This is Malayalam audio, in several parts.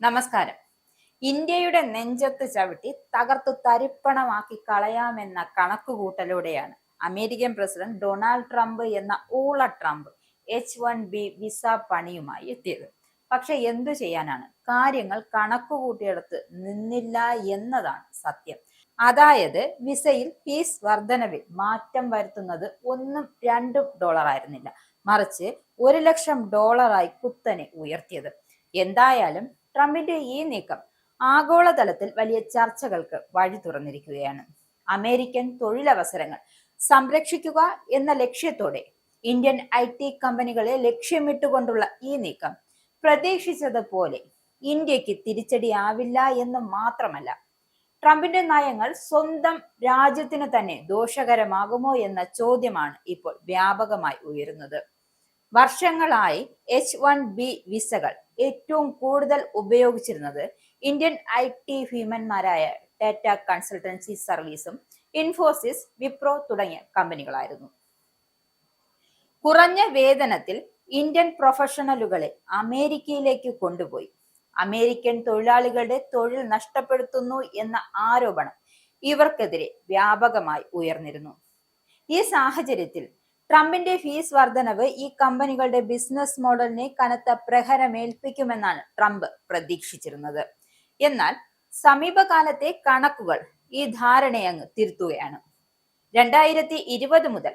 നമസ്കാരം. ഇന്ത്യയുടെ നെഞ്ചത്ത് ചവിട്ടി തകർത്തു തരിപ്പണമാക്കി കളയാമെന്ന കണക്കുകൂട്ടലോടെയാണ് അമേരിക്കൻ പ്രസിഡന്റ് ഡൊണാൾഡ് ട്രംപ് എന്ന ഊള ട്രംപ് H-1B വിസ പണിയുമായി എത്തിയത്. പക്ഷെ എന്തു ചെയ്യാനാണ്, കാര്യങ്ങൾ കണക്കുകൂട്ടിയെടുത്ത് നിന്നില്ല എന്നതാണ് സത്യം. അതായത് വിസയിൽ ഫീസ് വർധനവിൽ മാറ്റം വരുത്തുന്നത് $1-2 ആയിരുന്നില്ല, മറിച്ച് $1,00,000 കുത്തനെ ഉയർത്തിയത്. എന്തായാലും ട്രംപിന്റെ ഈ നീക്കം ആഗോളതലത്തിൽ വലിയ ചർച്ചകൾക്ക് വഴി തുറന്നിരിക്കുകയാണ്. അമേരിക്കൻ തൊഴിലവസരങ്ങൾ സംരക്ഷിക്കുക എന്ന ലക്ഷ്യത്തോടെ ഇന്ത്യൻ IT കമ്പനികളെ ലക്ഷ്യമിട്ടുകൊണ്ടുള്ള ഈ നീക്കം പ്രതീക്ഷിച്ചതുപോലെ ഇന്ത്യക്ക് തിരിച്ചടിയാവില്ല എന്ന് മാത്രമല്ല, ട്രംപിന്റെ നയങ്ങൾ സ്വന്തം രാജ്യത്തിന് തന്നെ ദോഷകരമാകുമോ എന്ന ചോദ്യമാണ് ഇപ്പോൾ വ്യാപകമായി ഉയരുന്നത്. വർഷങ്ങളായി H-1B വിസകൾ ഏറ്റവും കൂടുതൽ ഉപയോഗിച്ചിരുന്നത് ഇന്ത്യൻ IT ഭീമന്മാരായ ടാറ്റ കൺസൾട്ടൻസി സർവീസും ഇൻഫോസിസ്, വിപ്രോ തുടങ്ങിയ കമ്പനികളായിരുന്നു. കുറഞ്ഞ വേതനത്തിൽ ഇന്ത്യൻ പ്രൊഫഷണലുകളെ അമേരിക്കയിലേക്ക് കൊണ്ടുപോയി അമേരിക്കൻ തൊഴിലാളികളുടെ തൊഴിൽ നഷ്ടപ്പെടുത്തുന്നു എന്ന ആരോപണം ഇവർക്കെതിരെ വ്യാപകമായി ഉയർന്നിരുന്നു. ഈ സാഹചര്യത്തിൽ ട്രംപിന്റെ ഫീസ് വർധനവ് ഈ കമ്പനികളുടെ ബിസിനസ് മോഡലിനെ കനത്ത പ്രഹരമേൽപ്പിക്കുമെന്നാണ് ട്രംപ് പ്രതീക്ഷിച്ചിരുരുന്നത്. എന്നാൽ സമീപകാലത്തെ കണക്കുകൾ ഈ ധാരണയെ അങ്ങ് തിരുത്തുകയാണ്. 2020 മുതൽ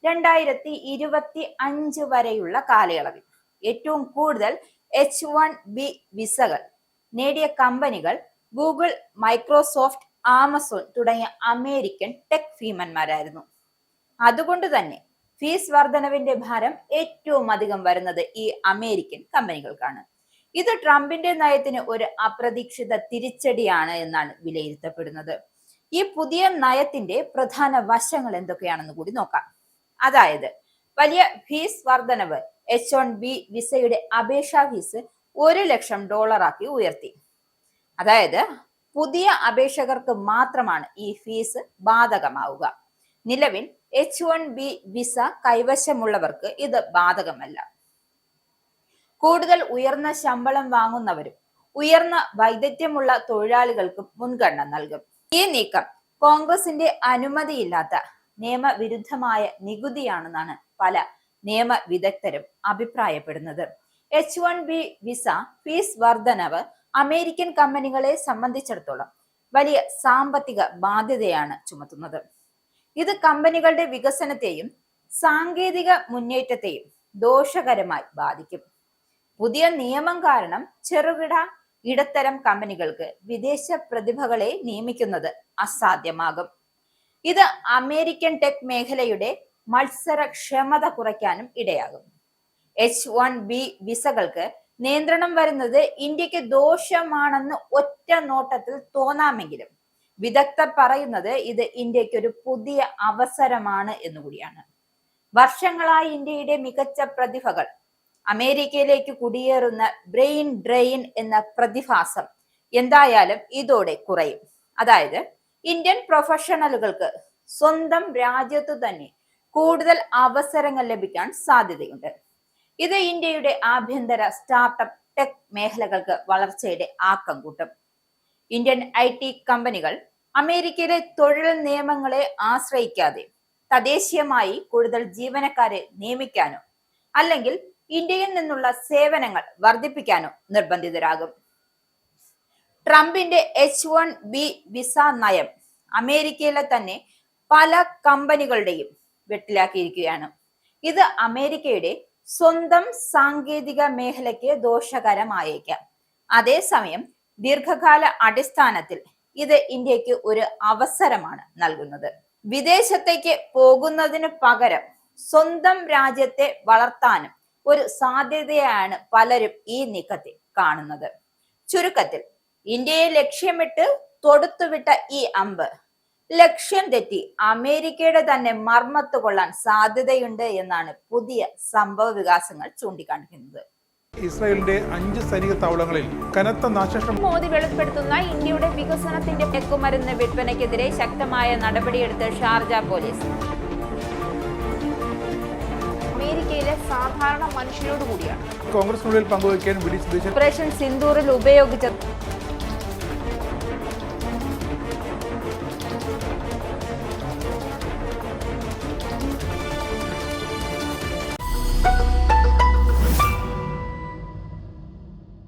2025 വരെയുള്ള കാലയളവിൽ ഏറ്റവും കൂടുതൽ H-1B വിസകൾ നേടിയ കമ്പനികൾ ഗൂഗിൾ, മൈക്രോസോഫ്റ്റ്, ആമസോൺ തുടങ്ങിയ അമേരിക്കൻ ടെക് ഭീമന്മാരായിരുന്നു. അതുകൊണ്ട് തന്നെ ഫീസ് വർധനവിന്റെ ഭാരം ഏറ്റവും അധികം വരുന്നത് ഈ അമേരിക്കൻ കമ്പനികൾക്കാണ്. ഇത് ട്രംപിന്റെ നയത്തിന് ഒരു അപ്രതീക്ഷിത തിരിച്ചടിയാണ് എന്നാണ് വിലയിരുത്തപ്പെടുന്നത്. ഈ പുതിയ നയത്തിന്റെ പ്രധാന വശങ്ങൾ എന്തൊക്കെയാണെന്ന് കൂടി നോക്കാം. അതായത്, വലിയ ഫീസ് വർധനവ് H-1B വിസയുടെ അപേക്ഷാ ഫീസ് $1,00,000 ആക്കി ഉയർത്തി. അതായത് പുതിയ അപേക്ഷകർക്ക് മാത്രമാണ് ഈ ഫീസ് ബാധകമാവുക. നിലവിൽ H-1B വിസ കൈവശമുള്ളവർക്ക് ഇത് ബാധകമല്ല. കൂടുതൽ ഉയർന്ന ശമ്പളം വാങ്ങുന്നവരും ഉയർന്ന വൈദഗ്ധ്യമുള്ള തൊഴിലാളികൾക്കും മുൻഗണന നൽകും. ഈ നീക്കം കോൺഗ്രസിന്റെ അനുമതിയില്ലാത്ത നിയമവിരുദ്ധമായ നികുതിയാണെന്നാണ് പല നിയമ വിദഗ്ധരും അഭിപ്രായപ്പെടുന്നത്. H-1B വിസ ഫീസ് വർധനവ് അമേരിക്കൻ കമ്പനികളെ സംബന്ധിച്ചിടത്തോളം വലിയ സാമ്പത്തിക ബാധ്യതയാണ് ചുമത്തുന്നത്. ഇത് കമ്പനികളുടെ വികസനത്തെയും സാങ്കേതിക മുന്നേറ്റത്തെയും ദോഷകരമായി ബാധിക്കും. പുതിയ നിയമം കാരണം ചെറുകിട ഇടത്തരം കമ്പനികൾക്ക് വിദേശ പ്രതിഭകളെ നിയമിക്കുന്നത് അസാധ്യമാകും. ഇത് അമേരിക്കൻ ടെക് മേഖലയുടെ മത്സരക്ഷമത കുറയ്ക്കാനും ഇടയാകും. H-1B വിസകൾക്ക് നിയന്ത്രണം വരുന്നത് ഇന്ത്യക്ക് ദോഷമാണെന്ന് ഒറ്റ നോട്ടത്തിൽ തോന്നാമെങ്കിലും വിദഗ്ധർ പറയുന്നത് ഇത് ഇന്ത്യക്ക് ഒരു പുതിയ അവസരമാണ് എന്നുകൂടിയാണ്. വർഷങ്ങളായി ഇന്ത്യയുടെ മികച്ച പ്രതിഭകൾ അമേരിക്കയിലേക്ക് കുടിയേറുന്ന ബ്രെയിൻ ഡ്രെയിൻ എന്ന പ്രതിഭാസം എന്തായാലും ഇതോടെ കുറയും. അതായത് ഇന്ത്യൻ പ്രൊഫഷണലുകൾക്ക് സ്വന്തം രാജ്യത്തു തന്നെ കൂടുതൽ അവസരങ്ങൾ ലഭിക്കാൻ സാധ്യതയുണ്ട്. ഇത് ഇന്ത്യയുടെ ആഭ്യന്തര സ്റ്റാർട്ടപ്പ് ടെക് മേഖലകൾക്ക് വളർച്ചയുടെ ആക്കം കൂട്ടും. ഇന്ത്യൻ IT കമ്പനികൾ അമേരിക്കയിലെ തൊഴിൽ നിയമങ്ങളെ ആശ്രയിക്കാതെ തദ്ദേശീയമായി കൂടുതൽ ജീവനക്കാരെ നിയമിക്കാനോ അല്ലെങ്കിൽ ഇന്ത്യയിൽ നിന്നുള്ള സേവനങ്ങൾ വർദ്ധിപ്പിക്കാനോ നിർബന്ധിതരാകും. ട്രംപിന്റെ H-1B വിസ നയം അമേരിക്കയിലെ തന്നെ പല കമ്പനികളുടെയും വെട്ടിലാക്കിയിരിക്കുകയാണ്. ഇത് അമേരിക്കയുടെ സ്വന്തം സാങ്കേതിക മേഖലയ്ക്ക് ദോഷകരമായേക്കാം. അതേസമയം ദീർഘകാല അടിസ്ഥാനത്തിൽ ഇത് ഇന്ത്യക്ക് ഒരു അവസരമാണ് നൽകുന്നത്. വിദേശത്തേക്ക് പോകുന്നതിന് പകരം സ്വന്തം രാജ്യത്തെ വളർത്താനും ഒരു സാധ്യതയാണ് പലരും ഈ നീക്കത്തെ കാണുന്നത്. ചുരുക്കത്തിൽ, ഇന്ത്യയെ ലക്ഷ്യമിട്ട് തൊടുത്തുവിട്ട ഈ അമ്പ് ലക്ഷ്യം തെറ്റി അമേരിക്കയുടെ തന്നെ മർമ്മത്ത് കൊള്ളാൻ സാധ്യതയുണ്ട് എന്നാണ് പുതിയ സംഭവ വികാസങ്ങൾ ചൂണ്ടിക്കാണിക്കുന്നത്. ഇസ്രായേലിന്റെ 5 സൈനിക താവളങ്ങളിൽ കനത്ത നാശനഷ്ടം. മോദി വെളിപ്പെടുത്തുന്ന ഇന്ത്യയുടെ വികസനത്തിന്റെ മയക്കുമരുന്ന് വിൽപ്പനയ്ക്കെതിരെ ശക്തമായ നടപടിയെടുത്ത് ഷാർജ പോലീസ്. അമേരിക്കയിലെ സാധാരണ മനുഷ്യരോട് കൂടിയാണ്. കോൺഗ്രസിനുള്ളിൽ പങ്കുവയ്ക്കാൻ വി ഡി സതീശൻ ഓപ്പറേഷൻ സിന്ദൂറിൽ ഉപയോഗിച്ചത്